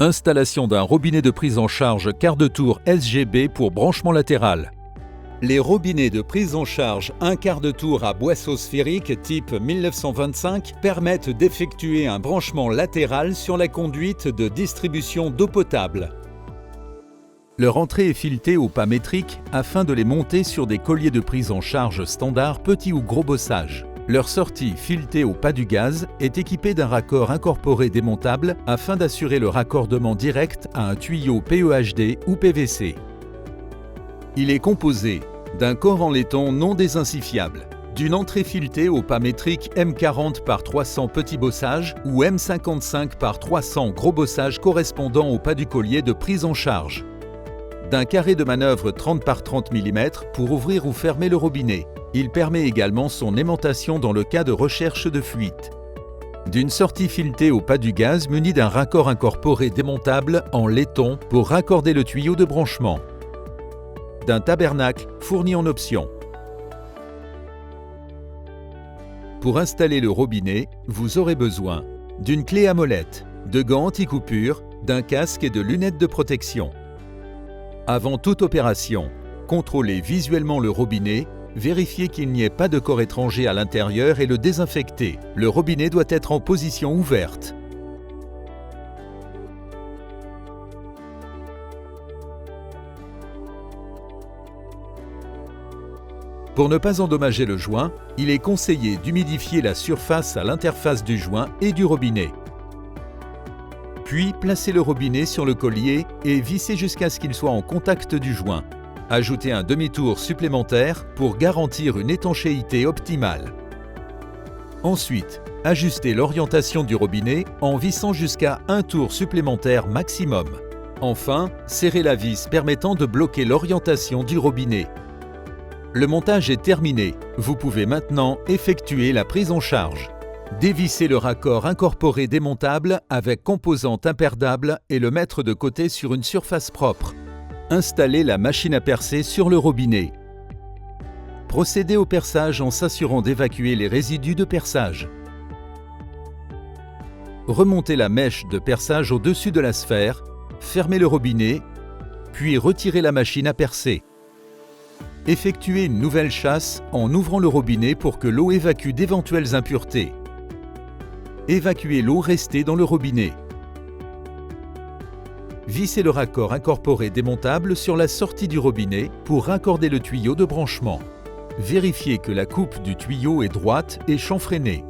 Installation d'un robinet de prise en charge quart de tour SGB pour branchement latéral. Les robinets de prise en charge un quart de tour à boisseau sphérique type 1925 permettent d'effectuer un branchement latéral sur la conduite de distribution d'eau potable. Leur entrée est filetée au pas métrique afin de les monter sur des colliers de prise en charge standard petit ou gros bossage. Leur sortie, filetée au pas du gaz, est équipée d'un raccord incorporé démontable afin d'assurer le raccordement direct à un tuyau PEHD ou PVC. Il est composé d'un corps en laiton non désensifiable, d'une entrée filetée au pas métrique M40 par 300 petit bossage ou M55 par 300 gros bossage correspondant au pas du collier de prise en charge, d'un carré de manœuvre 30 par 30 mm pour ouvrir ou fermer le robinet. Il permet également son aimantation dans le cas de recherche de fuite. D'une sortie filetée au pas du gaz munie d'un raccord incorporé démontable en laiton pour raccorder le tuyau de branchement. D'un tabernacle fourni en option. Pour installer le robinet, vous aurez besoin d'une clé à molette, de gants anti-coupure, d'un casque et de lunettes de protection. Avant toute opération, contrôlez visuellement le robinet, vérifiez qu'il n'y ait pas de corps étranger à l'intérieur et le désinfecter. Le robinet doit être en position ouverte. Pour ne pas endommager le joint, il est conseillé d'humidifier la surface à l'interface du joint et du robinet. Puis, placez le robinet sur le collier et vissez jusqu'à ce qu'il soit en contact du joint. Ajoutez un demi-tour supplémentaire pour garantir une étanchéité optimale. Ensuite, ajustez l'orientation du robinet en vissant jusqu'à un tour supplémentaire maximum. Enfin, serrez la vis permettant de bloquer l'orientation du robinet. Le montage est terminé. Vous pouvez maintenant effectuer la prise en charge. Dévissez le raccord incorporé démontable avec composante imperdable et le mettre de côté sur une surface propre. Installez la machine à percer sur le robinet. Procédez au perçage en s'assurant d'évacuer les résidus de perçage. Remontez la mèche de perçage au-dessus de la sphère, fermez le robinet, puis retirez la machine à percer. Effectuez une nouvelle chasse en ouvrant le robinet pour que l'eau évacue d'éventuelles impuretés. Évacuez l'eau restée dans le robinet. Vissez le raccord incorporé démontable sur la sortie du robinet pour raccorder le tuyau de branchement. Vérifiez que la coupe du tuyau est droite et chanfreinée.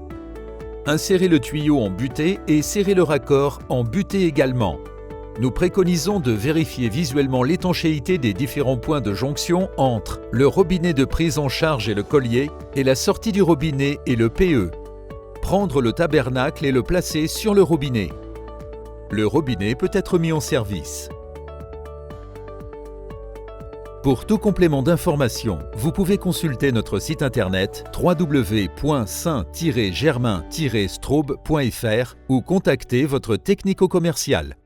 Insérez le tuyau en butée et serrez le raccord en butée également. Nous préconisons de vérifier visuellement l'étanchéité des différents points de jonction entre le robinet de prise en charge et le collier et la sortie du robinet et le PE. Prendre le tabernacle et le placer sur le robinet. Le robinet peut être mis en service. Pour tout complément d'information, vous pouvez consulter notre site internet www.saint-germain-straube.fr ou contacter votre technico-commercial.